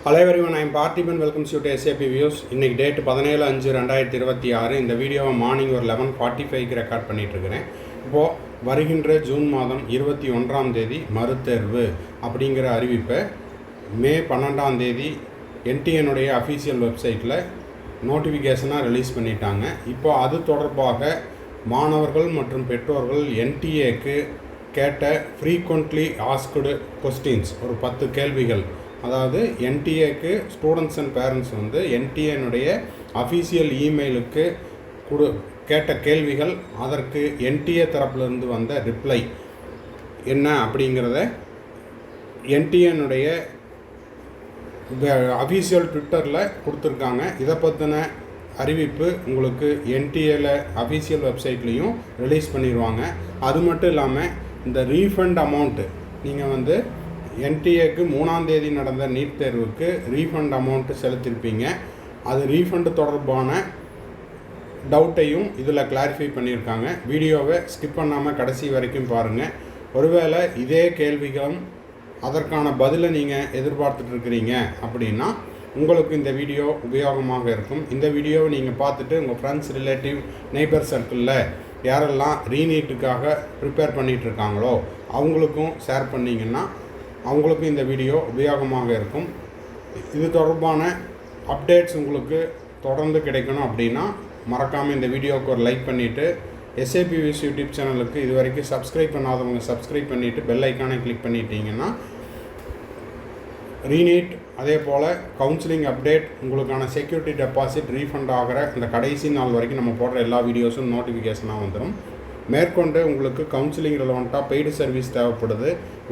Hello everyone, I am Parthiban. Welcome to SAP Views. இன்னைக்கு date 17/5/2026. இந்த வீடியோவை morning ஒரு 11:45க்கு ரெக்கார்ட் பண்ணிட்டு இருக்கிறேன். இப்போது வருகின்ற ஜூன் மாதம் 21ஆம் தேதி மறுதேர்வு அப்படிங்கிற அறிவிப்பை மே 12ஆம் தேதி என்டிஎனுடைய அஃபீஷியல் வெப்சைட்டில் நோட்டிஃபிகேஷனாக ரிலீஸ் பண்ணிட்டாங்க. இப்போ அது தொடர்பாக மாணவர்கள் மற்றும் பெற்றோர்கள் என்டிஏக்கு கேட்ட ஃப்ரீக்வெண்ட்லி ஆஸ்க்டு கொஸ்டின்ஸ் ஒரு 10 கேள்விகள், அதாவது என்டிஏக்கு ஸ்டூடெண்ட்ஸ் அண்ட் பேரண்ட்ஸ் என்டிஏனுடைய அஃபீஷியல் இமெயிலுக்கு கேட்ட கேள்விகள், அதற்கு என்டிஏ தரப்பிலிருந்து வந்த ரிப்ளை என்ன அப்படிங்கிறத என்டிஏனுடைய அஃபீஷியல் ட்விட்டரில் கொடுத்துருக்காங்க. இதை பற்றின அறிவிப்பு உங்களுக்கு என்டிஏல அஃபீஷியல் வெப்சைட்லேயும் ரிலீஸ் பண்ணிடுவாங்க. அது மட்டும் இல்லாமல் இந்த ரீஃபண்ட் அமௌண்ட்டு நீங்கள் என்டிஏக்கு 3ஆம் தேதி நடந்த நீட் தேர்வுக்கு ரீஃபண்ட் அமௌண்ட்டு செலுத்தியிருப்பீங்க. அது ரீஃபண்டு தொடர்பான டவுட்டையும் இதில் கிளாரிஃபை பண்ணியிருக்காங்க. வீடியோவை ஸ்கிப் பண்ணாமல் கடைசி வரைக்கும் பாருங்கள். ஒருவேளை இதே கேள்விகளும் அதற்கான பதிலை நீங்கள் எதிர்பார்த்துட்ருக்கிறீங்க அப்படின்னா உங்களுக்கு இந்த வீடியோ உபயோகமாக இருக்கும். இந்த வீடியோவை நீங்கள் பார்த்துட்டு உங்கள் ஃப்ரெண்ட்ஸ், ரிலேட்டிவ், நெய்பர் சர்க்கிளில் யாரெல்லாம் ரீநீட்டுக்காக ப்ரிப்பேர் பண்ணிகிட்ருக்காங்களோ அவங்களுக்கும் ஷேர் பண்ணிங்கன்னா அவங்களுக்கும் இந்த வீடியோ உபயோகமாக இருக்கும். இது தொடர்பான அப்டேட்ஸ் உங்களுக்கு தொடர்ந்து கிடைக்கணும் அப்படின்னா மறக்காமல் இந்த வீடியோவுக்கு ஒரு லைக் பண்ணிவிட்டு SAP Views யூடியூப் சேனலுக்கு இது வரைக்கும் சப்ஸ்கிரைப் பண்ணாதவங்க சப்ஸ்கிரைப் பண்ணிவிட்டு பெல் ஐக்கானை கிளிக் பண்ணிட்டீங்கன்னா ரீநீட் அதே போல் கவுன்சிலிங் அப்டேட், உங்களுக்கான செக்யூரிட்டி டெபாசிட் ரீஃபண்ட் ஆகிற இந்த கடைசி நாள் வரைக்கும் நம்ம போடுற எல்லா வீடியோஸும் நோட்டிஃபிகேஷனாக வந்துடும். மேற்கொண்டு உங்களுக்கு கவுன்சிலிங் ரெலவெண்ட்டாக பெய்டு சர்வீஸ் தேவைப்படுது,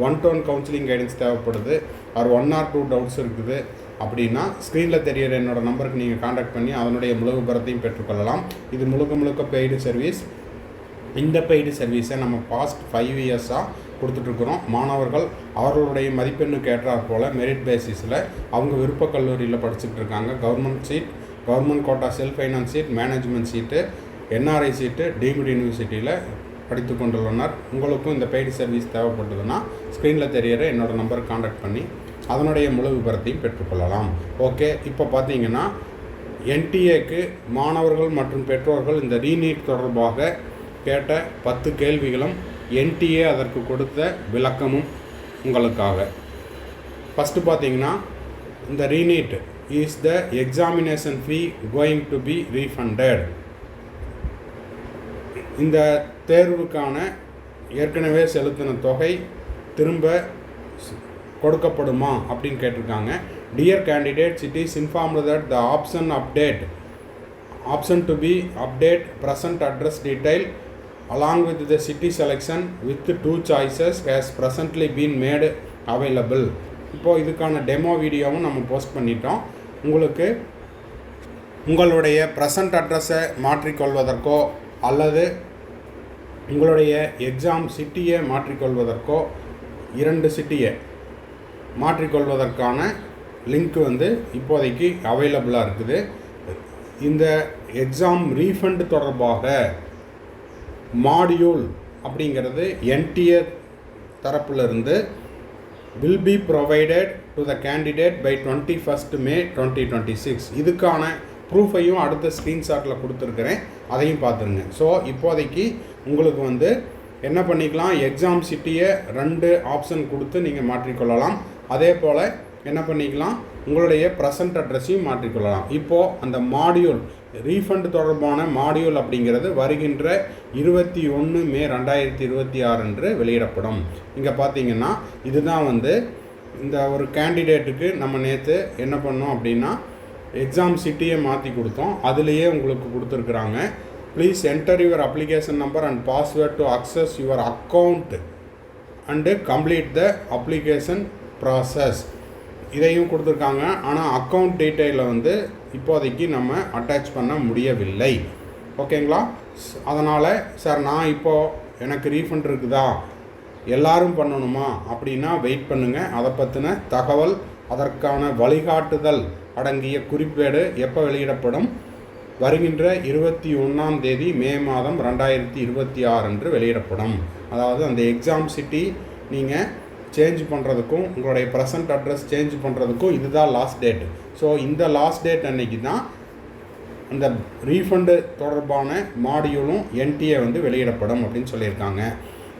1-to-1 கவுன்சிலிங் கைடன்ஸ் தேவைப்படுது, ஒரு 1 or 2 டவுட்ஸ் இருக்குது அப்படின்னா ஸ்க்ரீனில் தெரிகிற என்னோடய நம்பருக்கு நீங்கள் காண்டாக்ட் பண்ணி அதனுடைய முழு விபரத்தையும் பெற்றுக்கொள்ளலாம். இது முழுக்க பெய்டு சர்வீஸ். இந்த பெய்டு சர்வீஸை நம்ம பாஸ்ட் 5 இயர்ஸாக கொடுத்துட்ருக்குறோம். மாணவர்கள் அவர்களுடைய மதிப்பெண்ணுக்கு ஏற்றாற் போல் மெரிட் பேசிஸில் அவங்க விருப்ப கல்லூரியில் படிச்சுட்டு இருக்காங்க. Government seat, government quota self finance seat, management seat, NRI seat, deemed யூனிவர்சிட்டியில் படித்து கொண்டுள்ளனர். உங்களுக்கும் இந்த பெய்டு சர்வீஸ் தேவைப்பட்டதுன்னா ஸ்க்ரீனில் தெரிகிற என்னோடய நம்பருக்கு காண்டாக்ட் பண்ணி அதனுடைய முழு விபரத்தையும் பெற்றுக்கொள்ளலாம். ஓகே, இப்போ பார்த்தீங்கன்னா என்டிஏக்கு மாணவர்கள் மற்றும் பெற்றோர்கள் இந்த ரீநீட் தொடர்பாக கேட்ட 10 கேள்விகளும் என்டிஏ அதற்கு கொடுத்த விளக்கமும் உங்களுக்காக. ஃபஸ்ட்டு பார்த்தீங்கன்னா, இந்த reNEET is the examination fee going to be refunded. இந்த தேர்வுக்கான ஏற்கனவே செலுத்தின தொகை திரும்ப கொடுக்கப்படுமா அப்படின்னு கேட்டிருக்காங்க. Dear candidates, it is informed that the option to be update present address detail along with the city selection with 2 choices has presently been made available. இப்போது இதுக்கான டெமோ வீடியோவும் நம்ம போஸ்ட் பண்ணிட்டோம். உங்களுக்கு உங்களுடைய ப்ரெசன்ட் அட்ரஸை மாற்றிக்கொள்வதற்கோ அல்லது உங்களுடைய எக்ஸாம் சிட்டியை மாற்றிக்கொள்வதற்கோ 2 சிட்டியை மாற்றிக்கொள்வதற்கான லிங்க் இப்போதைக்கு அவைலபிளாக இருக்குது. இந்த எக்ஸாம் ரீஃபண்ட் தொடர்பாக மாடியூல் அப்படிங்கிறது என்டிஏ தரப்பிலிருந்து will be provided to the candidate by 21st May 2026. இதுக்கான ப்ரூஃபையும் அடுத்த ஸ்க்ரீன்ஷாட்டில் கொடுத்துருக்குறேன், அதையும் பார்த்துருங்க. ஸோ இப்போதைக்கு உங்களுக்கு என்ன பண்ணிக்கலாம், எக்ஸாம் சிட்டியை 2 ஆப்ஷன் கொடுத்து நீங்கள் மாற்றிக்கொள்ளலாம். அதே போல் என்ன பண்ணிக்கலாம், உங்களுடைய ப்ரெசன்ட் அட்ரஸையும் மாற்றிக்கொள்ளலாம். இப்போது அந்த மாடியூல் ரீஃபண்ட் தொடர்பான மாடியூல் அப்படிங்கிறது வருகின்ற 21 May 2026 அன்று வெளியிடப்படும். இங்கே பார்த்தீங்கன்னா இதுதான் இந்த ஒரு கேண்டிடேட்டுக்கு நம்ம நேற்று என்ன பண்ணோம் அப்படின்னா எக்ஸாம் சிட்டியை மாற்றி கொடுத்தோம். அதுலேயே உங்களுக்கு கொடுத்துருக்குறாங்க. Please enter your application number and password to access your account and complete the application process. இதையும் கொடுத்துருக்காங்க. ஆனால் அக்கௌண்ட் டீட்டெயிலை இப்போதைக்கு நம்ம அட்டாச் பண்ண முடியவில்லை. ஓகேங்களா? அதனால் சார் நான் இப்போது எனக்கு ரீஃபண்ட் இருக்குதா, எல்லோரும் பண்ணணுமா அப்படின்னா வெயிட் பண்ணுங்கள். அதை பற்றின தகவல், அதற்கான வழிகாட்டுதல் அடங்கிய குறிப்பேடு எப்போ வெளியிடப்படும், வருகின்ற 21ஆம் தேதி மே மாதம் 2026 அன்று வெளியிடப்படும். அதாவது அந்த எக்ஸாம் சிட்டி நீங்கள் சேஞ்ச் பண்ணுறதுக்கும் உங்களுடைய ப்ரெசன்ட் அட்ரஸ் சேஞ்ச் பண்ணுறதுக்கும் இதுதான் லாஸ்ட் டேட். ஸோ இந்த லாஸ்ட் டேட் அன்னைக்கு தான் அந்த ரீஃபண்டு தொடர்பான மாடியூலும் என்டிஏ வந்து வெளியிடப்படும் அப்படின்னு சொல்லியிருக்காங்க.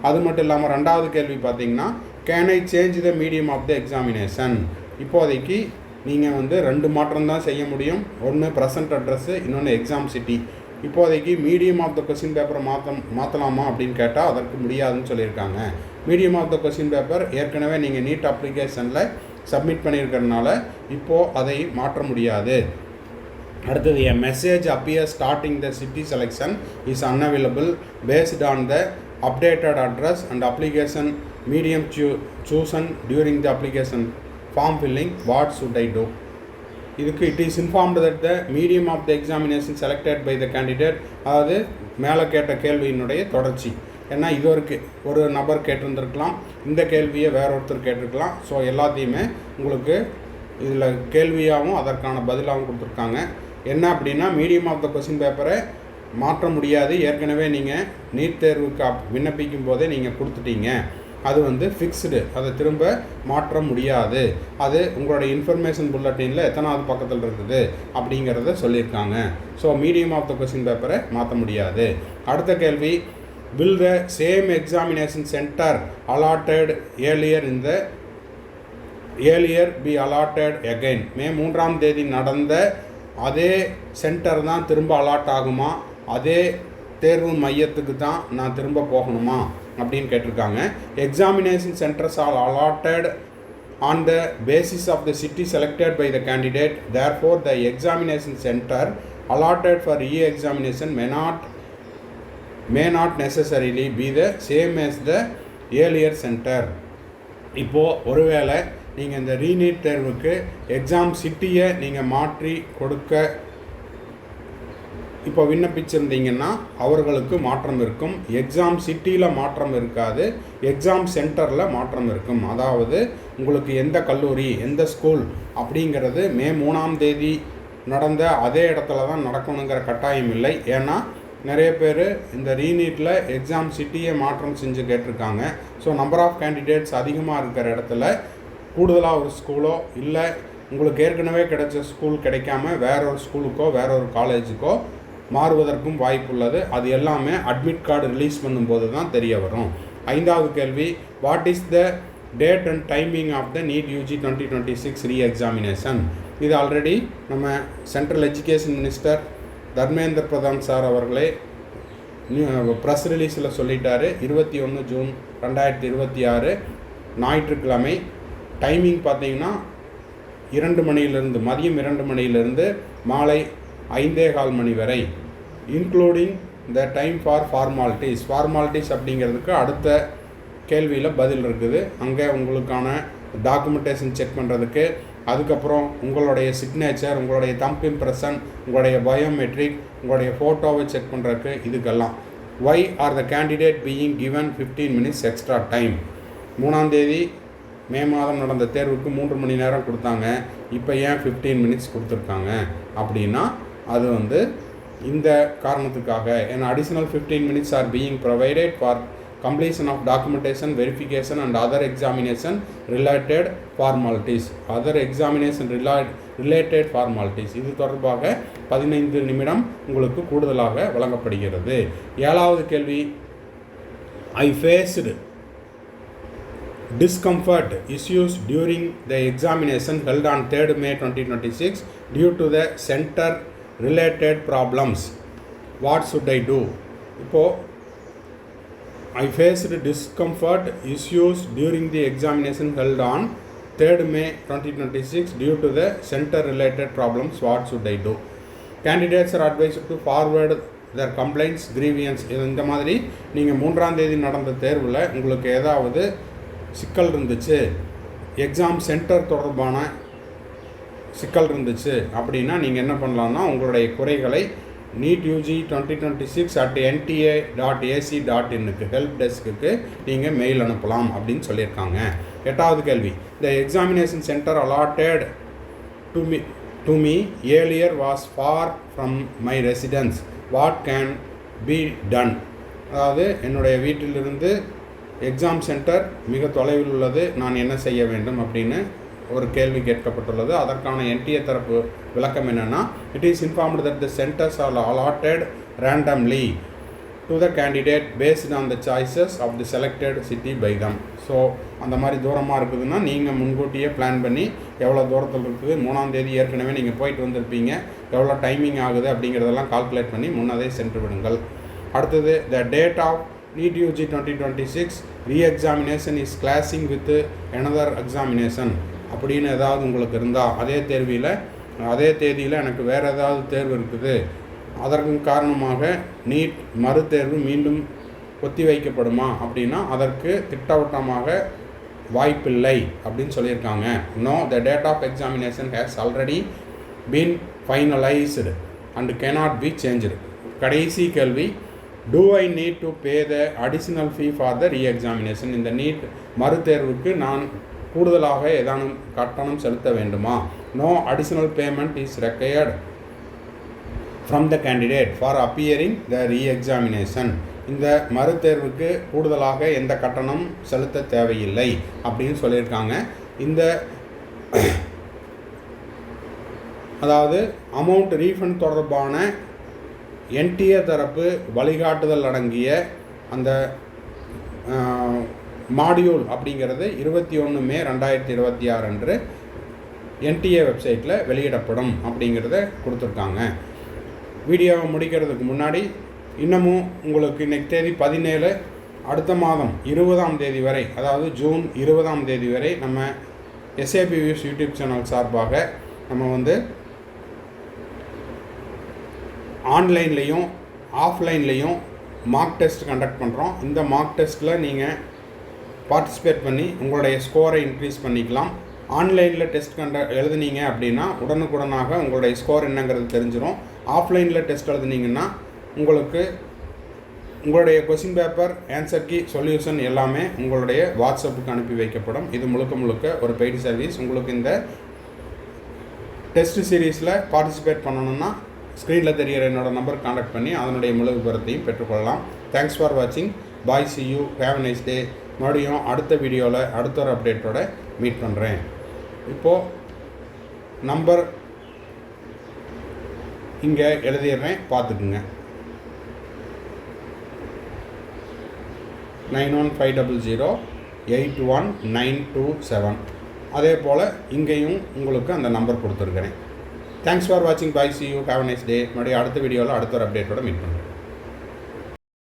அது மட்டும் இல்லாமல் ரெண்டாவது கேள்வி பார்த்தீங்கன்னா, can I change the medium of the examination. இப்போதைக்கு நீங்கள் வந்து 2 மாற்றம் தான் செய்ய முடியும். ஒன்று ப்ரெசன்ட் அட்ரஸ்ஸு, இன்னொன்று எக்ஸாம் சிட்டி. இப்போதைக்கு மீடியம் ஆஃப் த கொஸ்டின் பேப்பரை மாற்றலாமா அப்படின்னு கேட்டால் அதற்கு முடியாதுன்னு சொல்லியிருக்காங்க. Medium of the question paper ஏற்கனவே நீங்கள் நீட் அப்ளிகேஷனில் சப்மிட் பண்ணியிருக்கிறதுனால இப்போது அதை மாற்ற முடியாது. அடுத்தது, எ மெசேஜ் அப்பியர் ஸ்டார்டிங் the city selection is unavailable based on the updated address and application medium chosen during the application form filling, what should I do. இதுக்கு it is informed that the medium of the examination selected by the candidate. அதாவது மேலே கேட்ட கேள்வியினுடைய தொடர்ச்சி. ஏன்னா இது ஒரு நபர் கேட்டிருந்துருக்கலாம், இந்த கேள்வியை வேற ஒருத்தர் கேட்டிருக்கலாம். ஸோ எல்லாத்தையுமே உங்களுக்கு இதில் கேள்வியாகவும் அதற்கான பதிலாகவும் கொடுத்துருக்காங்க. என்ன அப்படின்னா, மீடியம் ஆஃப் த கொஸ்டின் பேப்பரை மாற்ற முடியாது. ஏற்கனவே நீங்கள் நீட் தேர்வுக்கு விண்ணப்பிக்கும் போதே நீங்கள் கொடுத்துட்டீங்க. அது வந்து ஃபிக்ஸ்டு, அதை திரும்ப மாற்ற முடியாது. அது உங்களுடைய இன்ஃபர்மேஷன் புல்லட்டினில் எத்தனாவது பக்கத்தில் இருக்குது அப்படிங்கிறத சொல்லியிருக்காங்க. So medium of the question பேப்பரை மாற்ற முடியாது. அடுத்த கேள்வி, will the same examination center allotted earlier be allotted again. மே 3ஆம் தேதி நடந்த அதே சென்டர் தான் திரும்ப அலாட் ஆகுமா, அதே தேர்வு மையத்துக்கு தான் நான் திரும்ப போகணுமா அப்படின்னு கேட்டிருக்காங்க. Examination centres are allotted on the basis of the city selected by the candidate. Therefore the examination center allotted for re-examination may not necessarily be the same as the earlier center. இப்போது ஒருவேளை நீங்கள் இந்த re-NEET தேர்வுக்கு exam சிட்டியை நீங்கள் மாற்றி கொடுக்க இப்போ விண்ணப்பிச்சிருந்தீங்கன்னா அவர்களுக்கு மாற்றம் இருக்கும். எக்ஸாம் சிட்டியில் மாற்றம் இருக்காது, எக்ஸாம் சென்டரில் மாற்றம் இருக்கும். அதாவது உங்களுக்கு எந்த கல்லூரி, எந்த ஸ்கூல் அப்படிங்கிறது மே 3ஆம் தேதி நடந்த அதே இடத்துல தான் நடக்கணுங்கிற கட்டாயம் இல்லை. ஏன்னா நிறைய பேர் இந்த ரீநீட்டில் எக்ஸாம் சிட்டியை மாற்றம் செஞ்சு கேட்டிருக்காங்க. ஸோ நம்பர் ஆஃப் கேண்டிடேட்ஸ் அதிகமாக இருக்கிற இடத்துல கூடுதலாக ஒரு ஸ்கூலோ இல்லை உங்களுக்கு ஏற்கனவே கிடைச்ச ஸ்கூல் கிடைக்காம வேற ஒரு ஸ்கூலுக்கோ வேற ஒரு காலேஜுக்கோ மாறுவதற்கும் வாய்ப்புள்ளது. அது எல்லாமே அட்மிட் கார்டு ரிலீஸ் பண்ணும்போது தான் தெரிய வரும். 5வது கேள்வி, what is the date and timing of the NEET UG 2026 reexamination. இது ஆல்ரெடி நம்ம central education minister Dharmendra Pradhan sir அவர்களே ப்ரெஸ் ரிலீஸில் சொல்லிட்டார். 21 ஜூன் 2026 ஞாயிற்றுக்கிழமை. டைமிங் பார்த்தீங்கன்னா 2 மணியிலிருந்து மதியம் 2 மணியிலிருந்து மாலை 5:15 மணி வரை, including the time for formalities அப்படிங்கிறதுக்கு அடுத்த கேள்வியில் பதில் இருக்குது. அங்கே உங்களுக்கான டாக்குமெண்டேஷன் செக் பண்ணுறதுக்கு, அதுக்கப்புறம் உங்களுடைய சிக்னேச்சர், உங்களுடைய தம்ப் இம்ப்ரெஷன், உங்களுடைய பயோமெட்ரிக், உங்களுடைய ஃபோட்டோவை செக் பண்ணுறதுக்கு, இதுக்கெல்லாம். Why are the candidate being given 15 minutes extra time. 3ஆம் தேதி மே மாதம் நடந்த தேர்வுக்கு 3 மணி நேரம் கொடுத்தாங்க, இப்போ ஏன் 15 minutes கொடுத்துருக்காங்க அப்படின்னா அது வந்து இந்த காரணத்துக்காக. ஏன்னா additional 15 minutes are being provided for completion of documentation, verification and other examination related formalities. இது தொடர்பாக 15 நிமிடம் உங்களுக்கு கூடுதலாக வழங்கப்படுகிறது. 7வது கேள்வி, I faced discomfort issues during the examination held on 3rd May 2026 due to the center related problems. What should I do? இப்போது I faced discomfort issues during the examination held on 3rd May 2026 due to the center related problems. What should I do? Candidates are advised to forward their complaints, grievance. இந்த மாதிரி நீங்கள் 3ஆம் தேதி நடந்த தேர்வில் உங்களுக்கு ஏதாவது சிக்கல் இருந்துச்சு, எக்ஸாம் சென்டர் தொடர்பான சிக்கல் இருந்துச்சு அப்படின்னா நீங்கள் என்ன பண்ணலான்னா உங்களுடைய குறைகளை நீட் யூஜி 2026@nta.ac.in ஹெல்ப் டெஸ்க்கு நீங்கள் மெயில் அனுப்பலாம் அப்படின்னு சொல்லியிருக்காங்க. 8வது கேள்வி, the examination centre allotted to me earlier was far from my residence. What can be done? அதாவது என்னுடைய வீட்டிலிருந்து எக்ஸாம் சென்டர் மிக தொலைவில் உள்ளது, நான் என்ன செய்ய வேண்டும் அப்படின்னு ஒரு கேள்வி கேட்கப்பட்டுள்ளது. அதற்கான என்டிஏ தரப்பு விளக்கம் என்னென்னா, it is informed that the centres are allotted randomly to the candidate based on the choices of the selected city by them. So அந்த மாதிரி தூரமாக இருக்குதுன்னா நீங்கள் முன்கூட்டியே பிளான் பண்ணி எவ்வளோ தூரத்தில் இருக்குது, 3ஆம் தேதி ஏற்கனவே நீங்கள் போயிட்டு வந்திருப்பீங்க, எவ்வளோ டைமிங் ஆகுது அப்படிங்கிறதெல்லாம் கால்குலேட் பண்ணி முன்னதே சென்று விடுங்கள். அடுத்தது, the date of NEET UG 2026 reexamination is clashing with another examination அப்படின்னு ஏதாவது உங்களுக்கு இருந்தால், அதே தேதியில் எனக்கு வேறு ஏதாவது தேர்வு இருக்குது, அதற்கு காரணமாக நீட் மறுதேர்வு மீண்டும் ஒத்தி வைக்கப்படுமா அப்படின்னா அதற்கு திட்டவட்டமாக வாய்ப்பில்லை அப்படின்னு சொல்லியிருக்காங்க. No, the date of examination has already been finalised and cannot be changed. கடைசி கேள்வி, do I need to pay the additional fee for the re-examination? இந்த நீட் மறுதேர்வுக்கு நான் கூடுதலாக ஏதானும் கட்டணம் செலுத்த வேண்டுமா? No additional payment is required from the candidate for appearing the re-examination. இந்த மறுதேர்வுக்கு கூடுதலாக எந்த கட்டணம் செலுத்த தேவையில்லை அப்படின்னு சொல்லியிருக்காங்க. இந்த அதாவது அமௌண்ட் ரீஃபண்ட் தொடர்பான என்டிஏ தரப்பு வழிகாட்டுதல் அடங்கிய அந்த மாடியூல் அப்படிங்கிறது 21 மே 2026 அன்று என்டிஏ வெப்சைட்டில் வெளியிடப்படும் அப்படிங்கிறத கொடுத்துருக்காங்க. வீடியோவை முடிக்கிறதுக்கு முன்னாடி இன்னமும் உங்களுக்கு இன்றைக்கி தேதி 17, அடுத்த மாதம் 20ஆம் தேதி வரை, அதாவது ஜூன் 20ஆம் தேதி வரை நம்ம SAP Views யூடியூப் சேனல் சார்பாக நம்ம வந்து ஆன்லைன்லேயும் ஆஃப்லைன்லேயும் மார்க் டெஸ்ட் கண்டக்ட் பண்ணுறோம். இந்த மார்க் டெஸ்ட்டில் நீங்கள் பார்ட்டிசிபேட் பண்ணி உங்களுடைய ஸ்கோரை இன்க்ரீஸ் பண்ணிக்கலாம். ஆன்லைனில் டெஸ்ட் எழுதுனீங்க அப்படின்னா உடனுக்குடனாக உங்களுடைய ஸ்கோர் என்னங்கிறது தெரிஞ்சிடும். ஆஃப்லைனில் டெஸ்ட் எழுதுனீங்கன்னா உங்களுக்கு உங்களுடைய question paper, answer key, solution எல்லாமே உங்களுடைய வாட்ஸ்அப்புக்கு அனுப்பி வைக்கப்படும். இது முழுக்க ஒரு பெய்டு சர்வீஸ். உங்களுக்கு இந்த டெஸ்ட் சீரீஸில் பார்ட்டிசிபேட் பண்ணணுன்னா ஸ்க்ரீனில் தெரிகிற என்னோடய நம்பர் கான்டாக்ட் பண்ணி அதனுடைய முழு விவரத்தையும் பெற்றுக்கொள்ளலாம். தேங்க்ஸ் ஃபார் வாட்சிங். Bye, see you, have nice day. மறுபடியும் அடுத்த வீடியோவில் அடுத்த ஒரு அப்டேட்டோட மீட் பண்ணுறேன். இப்போது நம்பர் இங்கே எழுதிடுறேன், பார்த்துக்குங்க. 9150081927. அதே போல் இங்கேயும் உங்களுக்கு அந்த நம்பர் கொடுத்துருக்குறேன். தேங்க்ஸ் ஃபார் வாட்சிங். Bye, see you, have nice day. மறுபடியும் அடுத்த வீடியோவில் அடுத்த ஒரு அப்டேட்டோட மீட் பண்ணுறேன்.